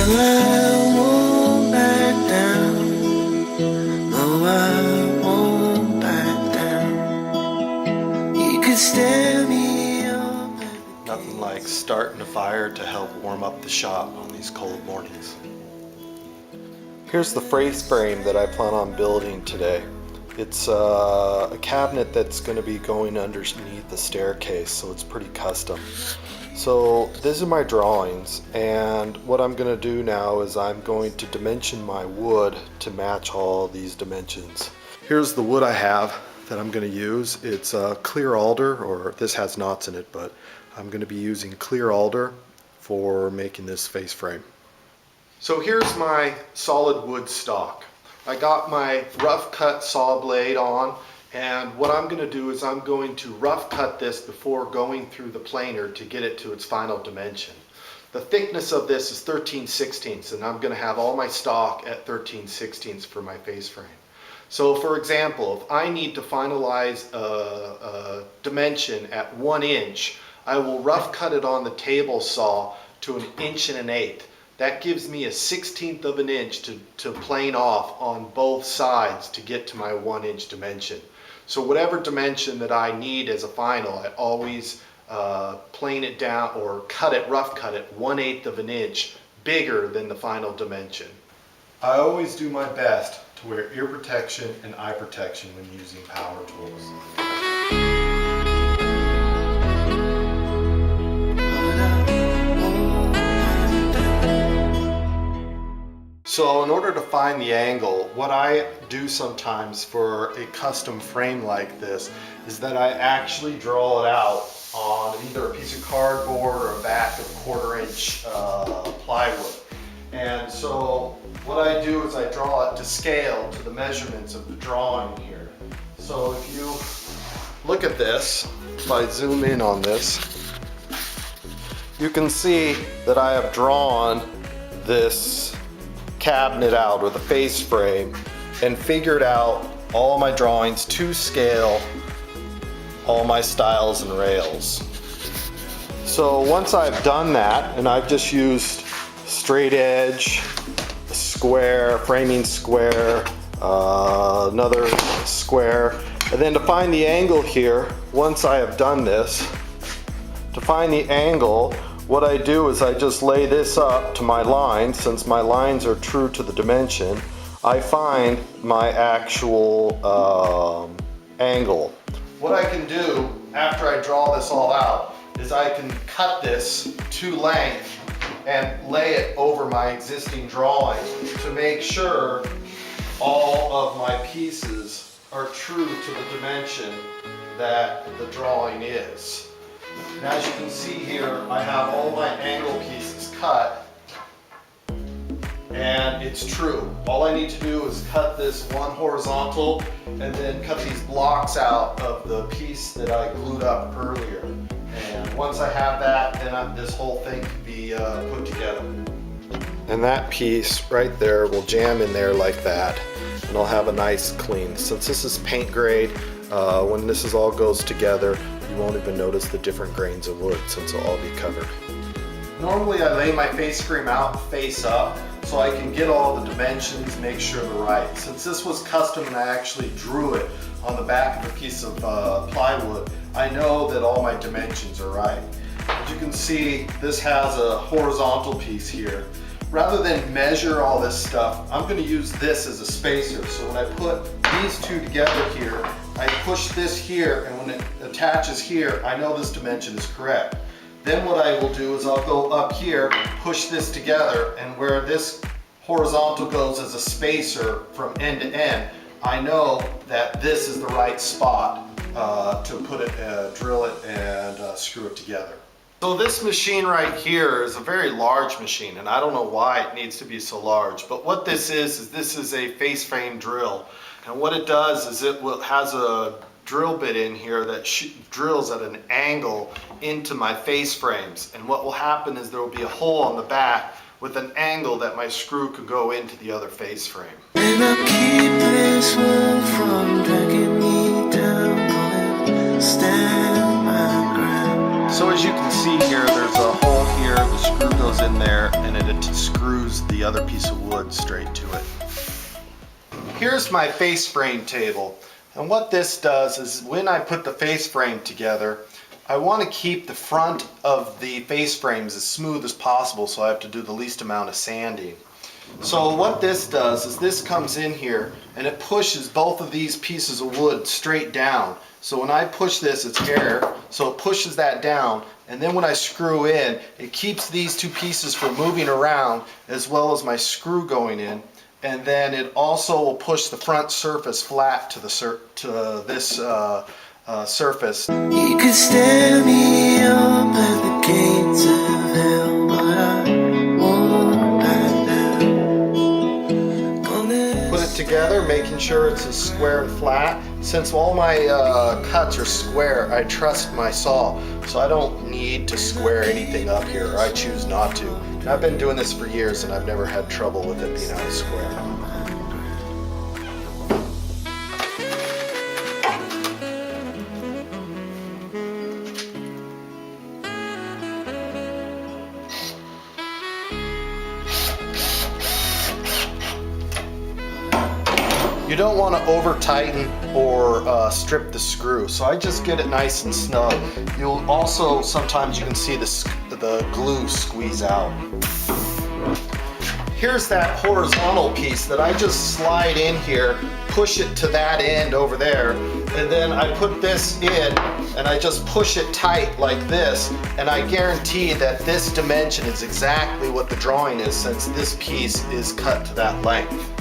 Well, I won't back down. No, I won't back down. You could stare me up. Nothing like starting a fire to help warm up the shop on these cold mornings. Here's the face frame that I plan on building today. It's a cabinet that's going to be going underneath the staircase, so it's pretty custom. So these are my drawings, and what I'm going to do now is I'm going to dimension my wood to match all these dimensions. Here's the wood I have that I'm going to use. It's clear alder, or this has knots in it, but I'm going to be using clear alder for making this face frame. So here's my solid wood stock. I got my rough cut saw blade on, and what I'm going to do is I'm going to rough cut this before going through the planer to get it to its final dimension. The thickness of this is 13/16, and I'm going to have all my stock at 13/16 for my face frame. So for example, if I need to finalize a dimension at 1 inch, I will rough cut it on the table saw to 1 1/8 inches. That gives me a 1/16 of an inch to plane off on both sides to get to my 1 inch dimension. So whatever dimension that I need as a final, I always plane it down or rough cut it 1/8 of an inch bigger than the final dimension. I always do my best to wear ear protection and eye protection when using power tools. So in order to find the angle, what I do sometimes for a custom frame like this is that I actually draw it out on either a piece of cardboard or a back of 1/4 inch plywood. And so what I do is I draw it to scale to the measurements of the drawing here. So if you look at this, if I zoom in on this, you can see that I have drawn this cabinet out with a face frame and figured out all my drawings to scale, all my stiles and rails. So once I've done that, and I've just used straight edge, square, framing square, another square, and then to find the angle here, once I have done this, to find the angle, what I do is I just lay this up to my line. Since my lines are true to the dimension, I find my actual angle. What I can do after I draw this all out is I can cut this to length and lay it over my existing drawing to make sure all of my pieces are true to the dimension that the drawing is. And as you can see here, I have all my angle pieces cut, and it's true. All I need to do is cut this one horizontal and then cut these blocks out of the piece that I glued up earlier. And once I have that, then this whole thing can be put together. And that piece right there will jam in there like that, and I'll have a nice clean. Since this is paint grade, when this all goes together, you won't even notice the different grains of wood since it'll all be covered. Normally I lay my face frame out face up so I can get all the dimensions, make sure they're right. Since this was custom and I actually drew it on the back of a piece of plywood, I know that all my dimensions are right. As you can see, this has a horizontal piece here. Rather than measure all this stuff, I'm going to use this as a spacer. So when I put these two together here, I push this here, and when it attaches here, I know this dimension is correct. Then what I will do is I'll go up here, push this together, and where this horizontal goes as a spacer from end to end, I know that this is the right spot to put it, drill it, and screw it together. So this machine right here is a very large machine, and I don't know why it needs to be so large, but what this is this is a face frame drill. And what it does is has a drill bit in here that drills at an angle into my face frames. And what will happen is there will be a hole on the back with an angle that my screw could go into the other face frame. And I'll keep this world from dragging me down, gonna stand my ground. So as you can see here, there's a hole here, the screw goes in there, and it screws screws the other piece of wood straight to it. Here's my face frame table. And what this does is when I put the face frame together, I want to keep the front of the face frames as smooth as possible, so I have to do the least amount of sanding. So what this does is this comes in here and it pushes both of these pieces of wood straight down. So when I push this, it's air, so it pushes that down, and then when I screw in, it keeps these two pieces from moving around as well as my screw going in, and then it also will push the front surface flat to this surface. You could stand me up at the gates of hell, but I won't back down. Put it together, making sure it's as square and flat. Since all my cuts are square, I trust my saw, so I don't need to square anything up here. I choose not to. And I've been doing this for years and I've never had trouble with it being out of square. You don't want to over tighten or strip the screw, so I just get it nice and snug. You'll also, sometimes you can see the glue squeeze out. Here's that horizontal piece that I just slide in here, push it to that end over there, and then I put this in and I just push it tight like this, and I guarantee that this dimension is exactly what the drawing is, since this piece is cut to that length.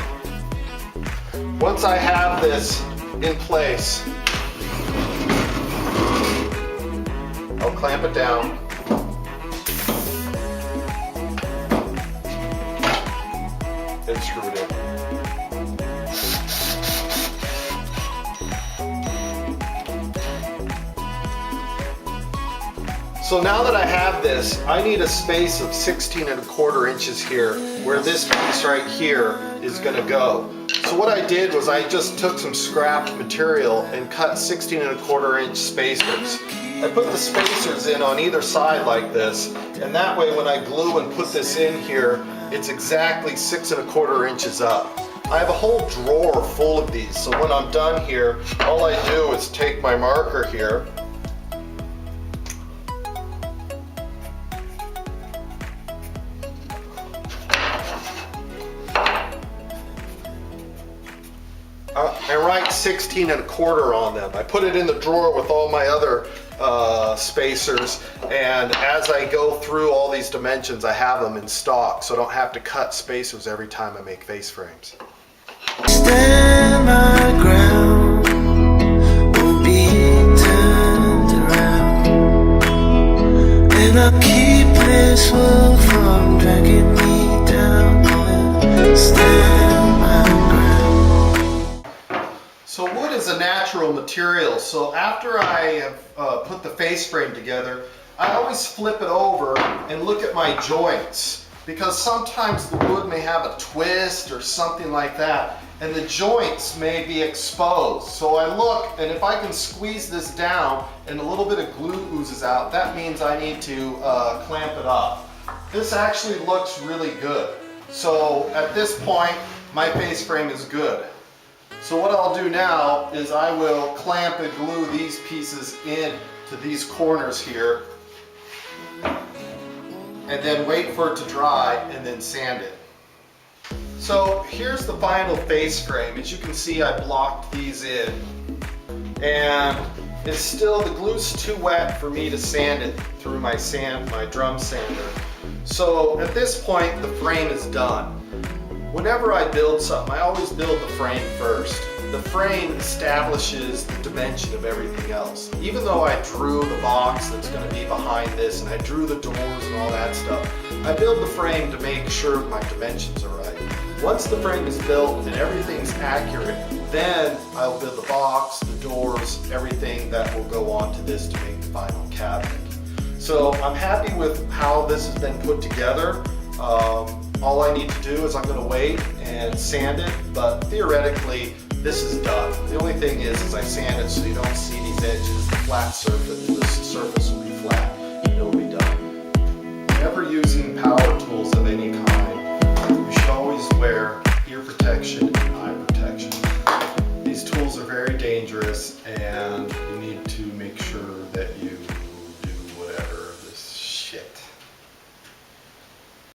Once I have this in place, I'll clamp it down. And screw it in. So now that I have this, I need a space of 16¼ inches here, where this piece right here is going to go. So what I did was I just took some scrap material and cut 16¼ inch spacers. I put the spacers in on either side like this, and that way when I glue and put this in here, it's exactly 6¼ inches up. I have a whole drawer full of these, so when I'm done here, all I do is take my marker here, and write 16¼ on them. I put it in the drawer with all my other spacers, and as I go through all these dimensions, I have them in stock, so I don't have to cut spacers every time I make face frames. Stand my ground, won't be turned around, and I'll keep this world from dragging me down. Stand my ground. So wood is a natural material, so after I have put the face frame together, I always flip it over and look at my joints, because sometimes the wood may have a twist or something like that, and the joints may be exposed. So I look, and if I can squeeze this down and a little bit of glue oozes out, that means I need to clamp it up. This actually looks really good. So at this point, my face frame is good. So what I'll do now is I will clamp and glue these pieces in to these corners here, and then wait for it to dry and then sand it. So here's the final face frame. As you can see, I blocked these in, and it's still, the glue's too wet for me to sand it through my drum sander. So at this point, the frame is done. Whenever I build something, I always build the frame first. The frame establishes the dimension of everything else. Even though I drew the box that's going to be behind this, and I drew the doors and all that stuff, I build the frame to make sure my dimensions are right. Once the frame is built and everything's accurate, then I'll build the box, the doors, everything that will go onto this to make the final cabinet. So I'm happy with how this has been put together. All I need to do is I'm going to wait and sand it, but theoretically this is done. The only thing is I sand it so you don't see these edges. The flat surface, the surface will be flat and it'll be done. Never using power tools of any kind. eye protection. These tools are very dangerous and you need to make sure